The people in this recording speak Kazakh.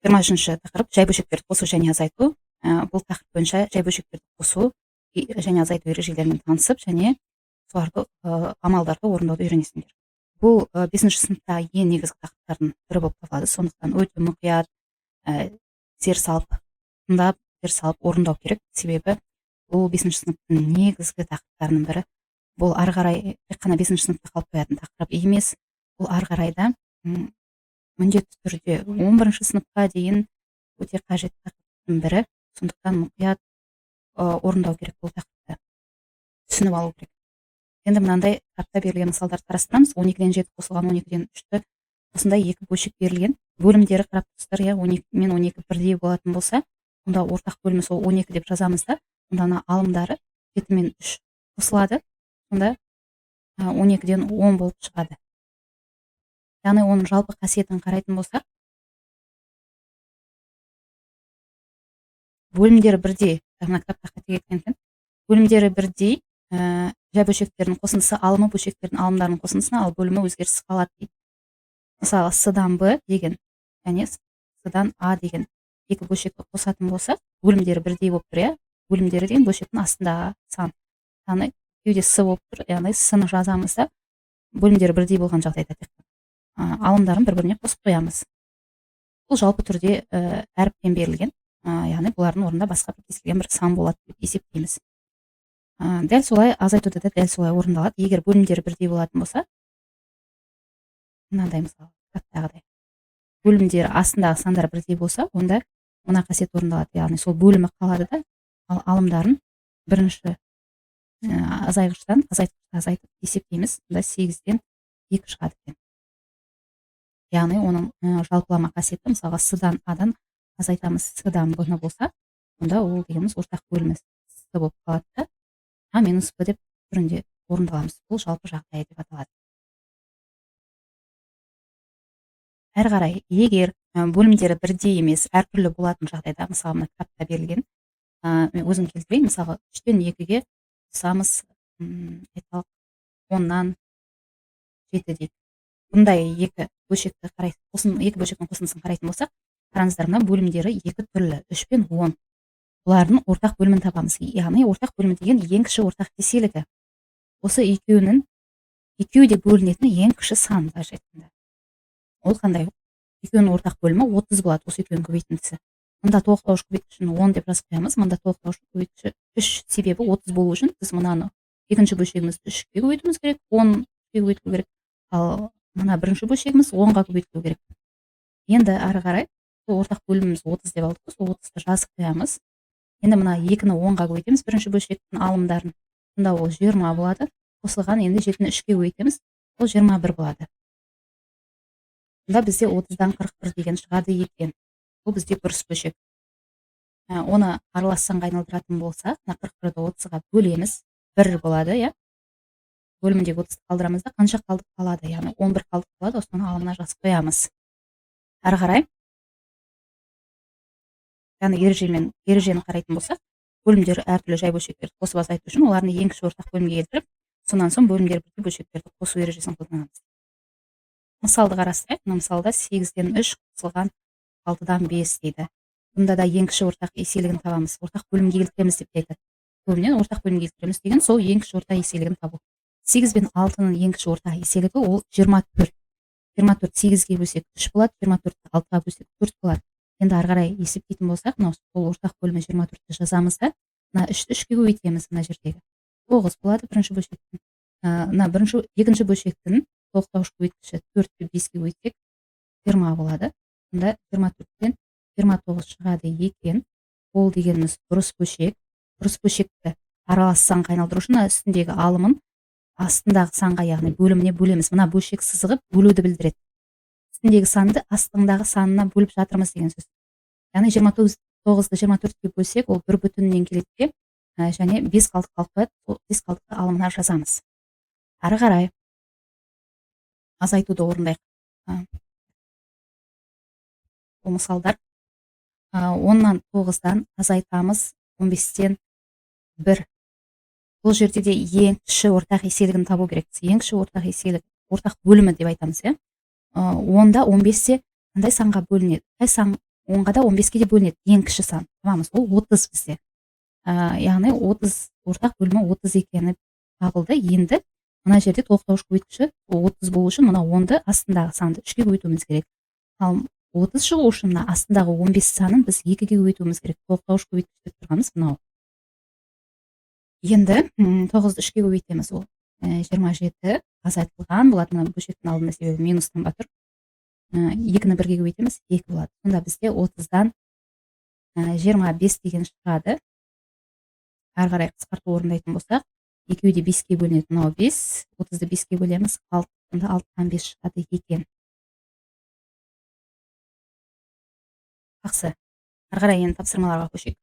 23 тақырып жай бөлшектерді қосу және азайту. Бұл тақырып бойынша жай бөлшектерді қосу және азайту ережелерімен танысып, және соларды амалдарды орындауды үйренесіңдер. Бұл 5-ші сыныпта ең негізгі тақырыптардың бірі болып табылады. Сондықтан өте мұқият зер салып, тыңдап, зер салып орындау керек. Себебі бұл 5-ші сыныптың негізгі тақырыптарының бірі. Бұл ары қарай тек қана 5-ші сыныпта қалып қоятын тақырып емес. Бұл ары қарайда міндетті түрде 11-ші сыныпқа дейін өте қажет тақырыптың бірі. Сондықтан мұқият орындау керек бұл тақырыпты. Түсініп алу керек. Енді мынандай кітапта берілген мысалдарды қарастырамыз. 12-ден 7 қосылған 12-ден 3-ті осындай екі бөлшек берілген. Бөлімдері қарап тұрсыздар, 12 мен 12 бірдей болатын болса, онда ортақ бөлімі сол 12 деп жазамыз да, онда ана алымдары 7 мен 3 қосылады. Сонда 12-ден 10 болып шығады. Яғни оның жалпы қасиетін қарайтын болсақ, бөлімдері бірдей, мына кітапта қате кеткен екен. Бөлімдері бірдей, жай бөлшектердің қосындысы алымы бөлшектердің алымдарының қосындысына, ал бөлімі өзгеріссіз қалады дейді. Мысалы, с-дан б деген және с-дан а деген екі бөлшекті қосатын болса, бөлімдері бірдей болып тұр, бөлімдері деген бөлшектің астындағы сан. Яғни кеуде с болып тұр, яғни с-ны жазамыз да, бөлімдері бірдей болған жағдайда тек алымдарын бір-біріне қосып қоямыз. Бұл жалпы түрде әріппен берілген, яғни бұлардың орнында басқа бір кез-келген бір сан болады деп есептейміз. Дәл солай азайтуда да дәл солай орындалады. Егер бөлімдері бірдей болатын болса, мынандай мысалы, кітаптағыдай. Бөлімдері астындағы сандар бірдей болса, онда мына қасиет орындалады. Яғни сол бөлімі қалады да, ал алымдарын бірінші азайғыштан азайтып есептейміз. Онда 8-ден 2 шығады екен. Яғни оның жалпылама қасиеті, мысалға с-дан а-дан азайтамыз, с-дан б-ны болса, онда ол дегеніміз ортақ бөлімі с болып қалады да, а минус б деп түрінде орындаламыз. Бұл жалпы жағдай деп аталады. Әрі қарай, егер бөлімдері бірдей емес, әртүрлі болатын жағдайда, мысалы, мына кітапта берілген, мен өзім келтірейін, мысалы, 3-тен 2-ге қосамыз, 10-нан 7 дейді. Бұндай екі бөлшектің қосындысын қарайтын болсақ, қараңыздар, мына бөлімдері екі түрлі, 3 пен 10. Бұлардың ортақ бөлімін табамыз. Яғни ортақ бөлімі деген ең кіші ортақ еселігі. Осы екеуі де бөлінетін ең кіші сан былайша айтқанда. Ол қандай? Екеуінің ортақ бөлімі 30 болады, осы екеуінің көбейтіндісі. Мұнда толықтауыш көбейткішін 10 деп жазып қоямыз. Мұнда толықтауыш көбейткіші 3, себебі 30 болу үшін біз мынаны екінші бөлшегімізді 3-ке көбейтуіміз керек, 10-ке көбейту керек. Ал мына бірінші бөлшегіміз 10-ға көбейтілу керек. Енді ары қарай ортақ бөліміміз 30 деп алдық, сол 30-ты жазып қоямыз. Енді мына 2-ні 10-ға көбейтеміз, бірінші бөлшектің алымдарын. Сонда ол 20 болады. Қосылған енді 7-ні 3-ке көбейтеміз, ол 21 болады. Сонда бізде 30-дан 41 деген шығады екен. Бұл бізде дұрыс бөлшек. Оны аралас санға айналдыратын болсақ, 41-ді 30-ға бөлеміз, 1 болады, бөліміндегі 30 қалдырамыз да, қанша қалдық қалады, яғни 11 қалдық қалады, осыны алымына жазып қоямыз. Әрі қарай, яғни ережені қарайтын болсақ, бөлімдері әртүрлі жай бөлшектерді қосып азайту үшін оларды ең кіші ортақ бөлімге келтіріп, сонан соң бөлімдері бірдей бөлшектерді қосу ережесін қолданамыз. Мысалды қарастырайық. Мына мысалда 8-ден 3 қосылған 6-дан 5 дейді. Бұнда да ең кіші ортақ еселігін табамыз. Ортақ бөлімге келтіреміз деп айтады. Көбінен ортақ бөлімге келтіреміз деген сол ең кіші ортақ еселігін табу. 8 бен 6-ның ең кіші ортақ еселігі ол 24. 24 8-ге бөлсек 3 болады, 24-ті 6-ға бөлсек 4 болады. Енді ары қарай есептейтін болсақ, мынау сол ортақ бөлімі 24-ті жазамыз да, мына 3-ті 3-ге көбейтеміз мына жердегі. 9 болады бірінші бөлшектің. Мына екінші бөлшектің толықтауыш көбейткіші 4-ті 5-ге көбейтсек 20 болады. Сонда 24-тен 29 шығады екен. Ол дегеніміз дұрыс бөлшек. Дұрыс бөлшекті аралас санға айналдыру үшін үстіндегі алымын астындағы санға, яғни бөліміне бөлеміз. Мына бөлшек сызығы бөлуді білдіреді. Үстіндегі санды астындағы санына бөліп жатырмыз деген сөз. Яғни 29-ды 24-ке бөлсек, ол 1 бүтіннен келеді, және 5 қалдық қалып қояды, сол 5 қалдықты алымына жазамыз. Ары қарай азайтуды орындайық. Бұл мысалдар. 10-нан 9-дан азайтамыз, 15-тен 1. Бұл жерде де ең кіші ортақ еселігін табу керек. Ең кіші ортақ еселік, ортақ бөлімі деп айтамыз, 10-да 15-те қандай санға бөлінеді? Қай сан 10-ға да 15-ке де бөлінеді. Ең кіші сан. Табамыз. Ол 30 бізде. Яғни 30 ортақ бөлімі 30 екені табылды. Енді мына жерде толықтауыш көбейткіші 30 болу үшін мына 10-ды астындағы санды 3-ке көбейтуіміз керек. Ал 30 шығу үшін мына астындағы 15 санын біз 2-ге көбейтуіміз керек. Толықтауыш көбейткіш деп тұрғанымыз мынау. Енді 9-ды 3-ке көбейтеміз. Ол 27 азайтылған болады. Мына бөлшектің алдында себебі минустан ба тұр. 2-ні 1-ге көбейтеміз, 2 болады. Сонда бізде 30-дан 25 деген шығады. Ары қарай қысқарту орындайтын болсақ, екеуі де 5-ке бөлінеді. Мынау 5, 30-ды 5-ке бөлеміз, 6, сонда 6-дан 5 шығады екен. Жақсы. Ары қарай енді тапсырмаларға көшейік.